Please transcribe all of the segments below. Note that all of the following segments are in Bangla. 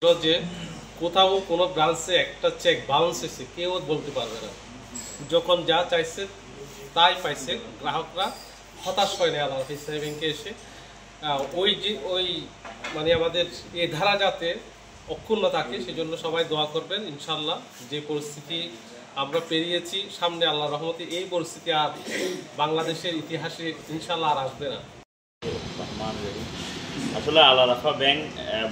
যে কোথাও কোনো ব্রাঞ্চে একটা চেক বাউন্স হয়েছে কেউ বলতে পারবে না। যখন যা চাইছে তাই পাইছে, গ্রাহকরা হতাশ হয় না আল্লাহ ইসলামী ব্যাংকে এসে। ওই মানে আমাদের এই ধারা যাতে অক্ষুণ্ণ থাকে সেজন্য সবাই দোয়া করবেন। ইনশাল্লাহ যে পরিস্থিতি আমরা পেরিয়েছি, সামনে আল্লাহর রহমতে এই পরিস্থিতি আর বাংলাদেশের ইতিহাসে ইনশাল্লাহ আর আসবে না। আসলে আল আরাফা ব্যাংক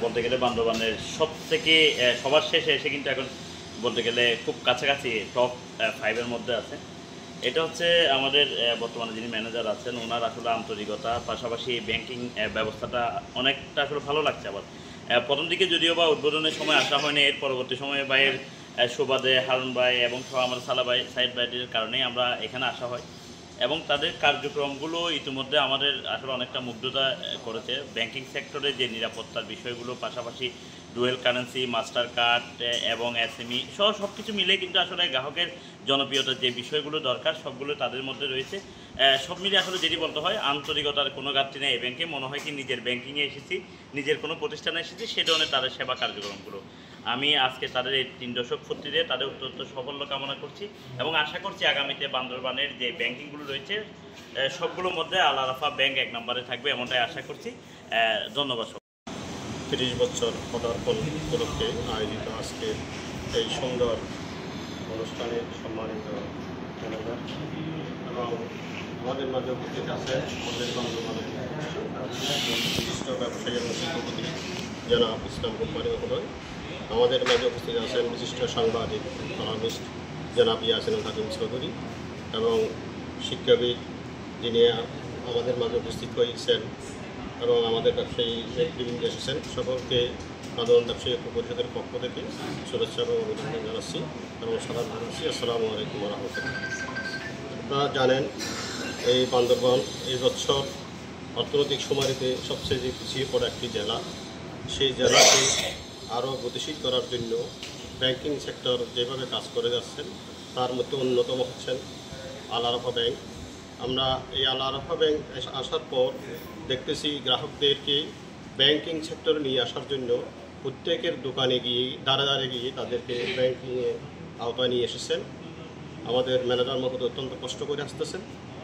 বলতে গেলে বান্দরবানের সব থেকে সবার শেষে এসে কিন্তু এখন বলতে গেলে খুব কাছাকাছি টপ 5-এর মধ্যে আছে। এটা হচ্ছে আমাদের বর্তমানে যিনি ম্যানেজার আছেন ওনার আসলে আন্তরিকতা, পাশাপাশি ব্যাংকিং ব্যবস্থাটা অনেকটা আসলে ভালো লাগছে। আবার প্রথম দিকে যদিও বা উদ্বোধনের সময় আসা হয়নি, এর পরবর্তী সময়ে ভাইয়ের সুবাদে হারুন ভাই এবং আমার সালা ভাই সাইদ ভাইয়ের কারণেই আমরা এখানে আসা হয় এবং তাদের কার্যক্রমগুলো ইতিমধ্যে আমাদের আসলে অনেকটা মুগ্ধতা করেছে। ব্যাংকিং সেক্টরে যে নিরাপত্তার বিষয়গুলো, পাশাপাশি ডুয়েল কারেন্সি, মাস্টার কার্ড এবং এসএমই সব কিছু মিলে কিন্তু আসলে গ্রাহকের জনপ্রিয়তার যে বিষয়গুলো দরকার সবগুলো তাদের মধ্যে রয়েছে। সব মিলে আসলে যেটি বলতে হয় আন্তরিকতার কোনো ঘাটতি নেই এই ব্যাংকে। মনে হয় কি নিজের ব্যাংকিংয়ে এসেছি, নিজের কোনো প্রতিষ্ঠানে এসেছি, সে ধরনের তাদের সেবা কার্যক্রমগুলো। আমি আজকে তাদের এই 3 দশক পূর্তিতে তাদের অত্যন্ত সাফল্য কামনা করছি এবং আশা করছি আগামীতে বান্দরবানের যে ব্যাংকিংগুলো রয়েছে সবগুলোর মধ্যে আল আরাফা ব্যাংক 1 নম্বরে থাকবে, এমনটাই আশা করছি। ধন্যবাদ। 30 বছর পদার্পণ উপলক্ষে আয়োজিত আজকে এই সুন্দর অনুষ্ঠানে সম্মানিত ম্যানেজার এবং আমাদের মাঝে উপস্থিত আছে আমাদের বান্দরবানের বিশিষ্ট ব্যবসায়ী এবং শিল্পপতি জনাব ইসলাম কোম্পানি মহোদয়। আমাদের মাঝে উপস্থিত আছেন বিশিষ্ট সাংবাদিক কলামিস্ট জনাব ইয়াসিনুল হাকিম চৌধুরী এবং শিক্ষাবিদ যিনি আমাদের মাঝে উপস্থিত হয়েছেন এবং আমাদের ব্যবসায়ী নেতৃবৃন্দ এসেছেন। সকলকে সাধারণ ব্যবসায়ী পরিষদের পক্ষ থেকে শুভেচ্ছা এবং অভিনন্দন জানাচ্ছি এবং সালাম জানাচ্ছি। আসসালামু আলাইকুম রহমতুল্লাহ। আপনারা জানেন এই বান্দরবান এই বছর অর্থনৈতিক সুমারিতে সবচেয়ে যে পিছিয়ে পড়া একটি জেলা, সেই জেলাকে আরও গতিশীল করার জন্য ব্যাংকিং সেক্টর যেভাবে কাজ করে যাচ্ছেন তার মধ্যে অন্যতম হচ্ছেন আল আরাফা ব্যাংক। আমরা এই আল আরাফা ব্যাংক আসার পর দেখতেছি গ্রাহকদেরকে ব্যাংকিং সেক্টরে নিয়ে আসার জন্য প্রত্যেকের দোকানে গিয়ে দাঁড়ে গিয়ে তাদেরকে ব্যাংকিংয়ের আওতায় নিয়ে এসেছেন। আমাদের ম্যানেজার মহোদয় অত্যন্ত কষ্ট করে আসতেছেন,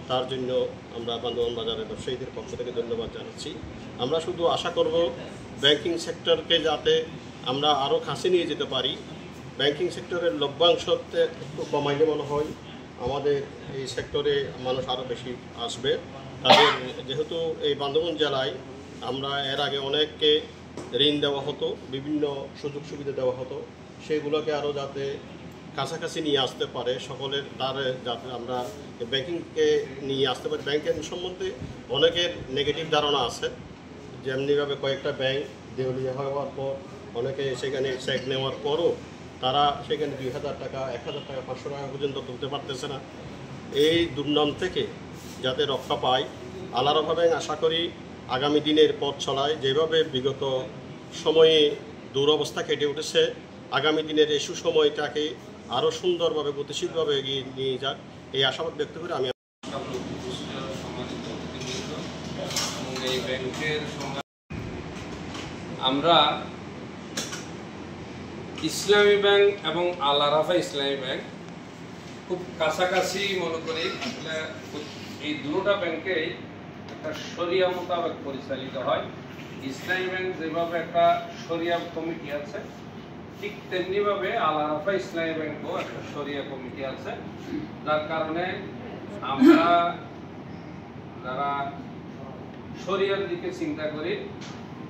তার জন্য আমরা বান্দরবান বাজারের ব্যবসায়ীদের পক্ষ থেকে ধন্যবাদ জানাচ্ছি। আমরা শুধু আশা করব ব্যাংকিং সেক্টরকে যাতে আমরা আরও কাছে নিয়ে যেতে পারি। ব্যাংকিং সেক্টরের লভ্যাংশতে একটু কমাইলে মনে হয় আমাদের এই সেক্টরে মানুষ আরও বেশি আসবে। তাদের যেহেতু এই বান্দরবান জেলায় আমরা এর আগে অনেককে ঋণ দেওয়া হতো, বিভিন্ন সুযোগ সুবিধা দেওয়া হতো, সেগুলোকে আরও যাতে কাছাকাছি নিয়ে আসতে পারে সকলের, তার যাতে আমরা ব্যাংকিংকে নিয়ে আসতে পারি। ব্যাংকিং সম্বন্ধে অনেকের নেগেটিভ ধারণা আছে, যেমনিভাবে কয়েকটা ব্যাংক দেউলিয়া হওয়ার পর অনেকে সেখানে চেক নেওয়ার পরও তারা সেখানে 2000 টাকা, 1000 টাকা, 500 টাকা পর্যন্ত তুলতে পারতেছে না। এই দুর্নাম থেকে যাতে রক্ষা পায় আল আরাফা ব্যাংক আশা করি আগামী দিনের পথ চলায় যেভাবে বিগত সময়ে দুরবস্থা কেটে উঠেছে, আগামী দিনের এই সুসময়টাকে আরও সুন্দরভাবে গতিশীলভাবে এগিয়ে নিয়ে যাক এই আশাবাদ ব্যক্ত করে আমি আমরা ইসলামী ব্যাংক এবং আল আরাফা ইসলামী ব্যাংক খুব কাছাকাছি মনে করি। এই দুটো ব্যাংকেই একটা শরিয়া মোতাবেক পরিচালিত হয়। ইসলামী ব্যাংক যেভাবে একটা শরিয়া কমিটি আছে, ঠিক তেমনিভাবে আল আরাফা ইসলামী ব্যাংকও একটা শরিয়া কমিটি আছে, যার কারণে আমরা যারা শরিয়ার দিকে চিন্তা করি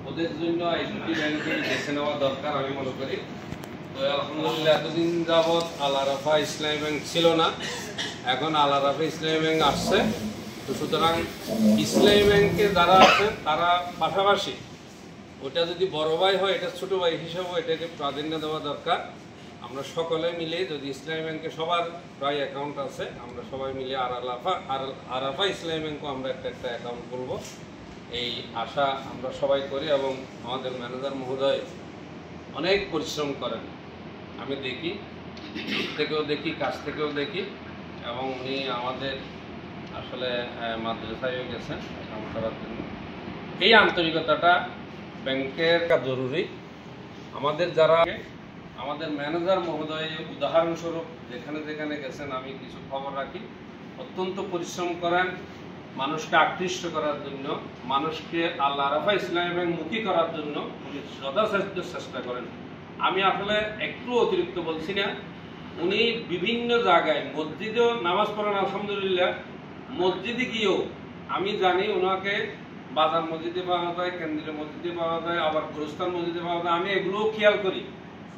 ওদের জন্য এই দুটি ব্যাংকে বেছে নেওয়া দরকার আমি মনে করি। তো আলহামদুলিল্লাহ এতদিন যাবৎ আল আরাফা ইসলামী ব্যাংক ছিল না, এখন আল আরাফা ইসলামী ব্যাংক আসছে। তো সুতরাং ইসলামী ব্যাংকে যারা আছেন তারা পাশাপাশি ওটা যদি বড় ভাই হয় এটা ছোট ভাই হিসাবে এটাকে প্রাধান্য দেওয়া দরকার। আমরা সকলে মিলে যদি ইসলামী ব্যাংকে সবার প্রায় অ্যাকাউন্ট আছে, আমরা সবাই মিলে আরাফা ইসলামী ব্যাংকও আমরা একটা অ্যাকাউন্ট করব, এই আশা আমরা সবাই করি। এবং আমাদের ম্যানেজার মহোদয় অনেক পরিশ্রম করেন, আমি দেখি, দূর থেকেও দেখি, কাছ থেকেও দেখি, এবং উনি আমাদের আসলে মাদ্রাসায় গেছেন কাম করার জন্য। এই আন্তরিকতাটা ব্যাংকের জরুরি। আমাদের যারা আমাদের ম্যানেজার মহোদয় উদাহরণস্বরূপ যেখানে যেখানে গেছেন আমি কিছু খবর রাখি, অত্যন্ত পরিশ্রম করেন মানুষকে আকৃষ্ট করার জন্য, মানুষকে আল্লাহ আরাফা ইসলামী ব্যাংক মুখী করার জন্য উনি যথাসাধ্য চেষ্টা করেন। আমি আসলে একটু অতিরিক্ত বলছি না, উনি বিভিন্ন জায়গায় মসজিদেও নামাজ পড়েন আলহামদুলিল্লাহ, মসজিদে গিয়েও আমি জানি ওনাকে বাজার মসজিদে পাওয়া যায়, কেন্দ্রীয় মসজিদে পাওয়া যায়, আবার গুরুস্থান মসজিদে পাওয়া যায়। আমি এগুলোও খেয়াল করি,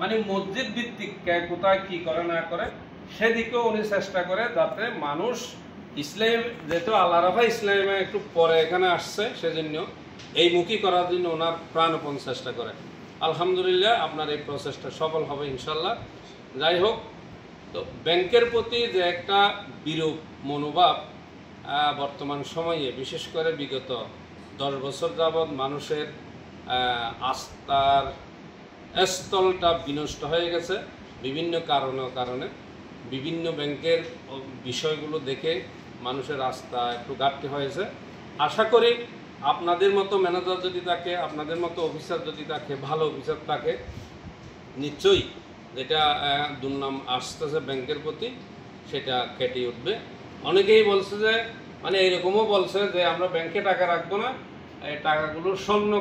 মানে মসজিদ ভিত্তিক কোথায় কি করে না করে সেদিকেও উনি চেষ্টা করে, যাতে মানুষ ইসলাম, যেহেতু আল্লাহ রাফা ইসলামে একটু পরে এখানে আসছে, সেজন্য এই মুখী করার জন্য ওনার প্রাণপণ চেষ্টা করে। আলহামদুলিল্লাহ আপনার এই প্রচেষ্টা সফল হবে ইনশাল্লাহ। যাই হোক, তো ব্যাংকের প্রতি যে একটা বিরূপ মনোভাব বর্তমান সময়ে, বিশেষ করে বিগত 10 বছর যাবৎ মানুষের আস্থার স্থলটা বিনষ্ট হয়ে গেছে বিভিন্ন কারণে। বিভিন্ন ব্যাংকের বিষয়গুলো দেখে মানুষের আস্থা একটু ঘাটতি হয়েছে। আশা করি আপনাদের মতো ম্যানেজার যদি থাকে, আপনাদের মতো অফিসার যদি থাকে, ভালো অফিসার থাকে, নিশ্চয়ই যেটা দুর্নাম আসতেছে ব্যাংকের প্রতি সেটা কেটে উঠবে। অনেকেই বলছে যে, মানে এরকমও বলছে যে আমরা ব্যাংকে টাকা রাখবো না, এই টাকাগুলো স্বর্ণ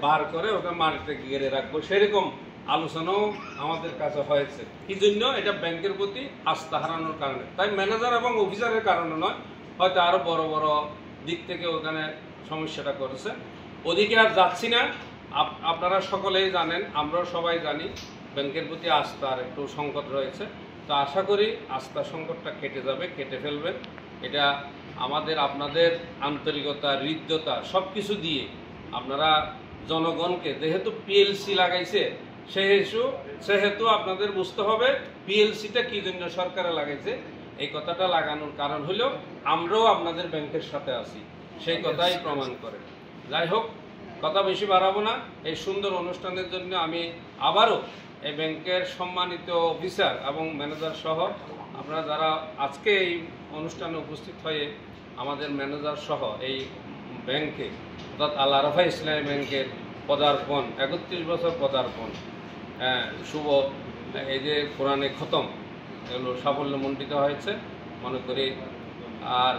বার করে ওটা মাটিতে গেড়ে রাখবো, সেরকম আলোচনাও আমাদের কাছে হয়েছে। কি জন্য? এটা ব্যাংকের প্রতি আস্থা হারানোর কারণে। তাই ম্যানেজার এবং অফিসারের কারণে নয়, হয়তো আরো বড় বড় দিক থেকে ওখানে সমস্যাটা করেছে। ওদিকে আর যাচ্ছি না। আপনারা সকলেই জানেন, আমরাও সবাই জানি ব্যাংকের প্রতি আস্থার একটু সংকট রয়েছে। তো আশা করি আস্থা সংকটটা কেটে যাবে, কেটে ফেলবেন। এটা আমাদের আপনাদের আন্তরিকতা, হৃদ্যতা সব কিছু দিয়ে আপনারা জনগণকে, যেহেতু পিএলসি লাগাইছে সেহেতু আপনাদের বুঝতে হবে পিএলসিটা কি জন্য সরকারে লাগাইছে। এই কথাটা লাগানোর কারণ হলো আমরাও আপনাদের ব্যাংকের সাথে আছি, সেই কথাই প্রমাণ করে। যাই হোক, কথা বেশি বাড়াবো না। এই সুন্দর অনুষ্ঠানের জন্য আমি আবারও এই ব্যাংকের সম্মানিত অফিসার এবং ম্যানেজার সহ আপনারা যারা আজকে এই অনুষ্ঠানে উপস্থিত হয়ে আমাদের ম্যানেজার সহ এই ব্যাংকে, অর্থাৎ আল্লাহ রাফা ইসলামী ব্যাংকের পদার্পণ, 31 বছর পদার্পণ, শুভ এই যে কোরআনে খতম, এগুলো সাফল্যমণ্ডিত হয়েছে মনে করি। আর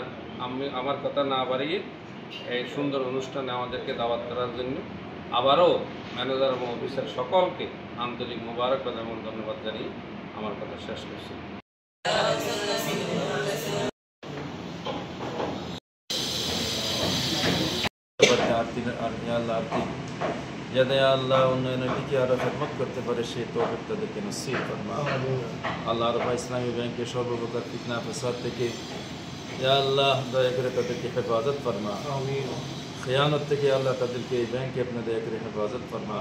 আমি আমার কথা না বাড়িয়ে এই সুন্দর অনুষ্ঠানে আমাদেরকে দাওয়াত করার জন্য আবারও ম্যানেজার এবং অফিসার সকলকে আন্তরিক মোবারকবাদ এবং ধন্যবাদ জানিয়ে আমার কথা শেষ করছি। যাতে আল্লাহ উন্নয়নের দিকে আরো খেদমত করতে পারে সেই তৌফিক তাদেরকে নসিব ফরমা। আল্লাহ রাফা ইসলামী ব্যাংকের সর্বপ্রকার ফিতনা ফাসাদ থেকে ইয়া আল্লাহ দয়া করে তাদেরকে হেফাজত ফরমা। খেয়ানত থেকে আল্লাহ তাদেরকে এই ব্যাংকে আপনি দয়া করে হেফাজত ফরমা।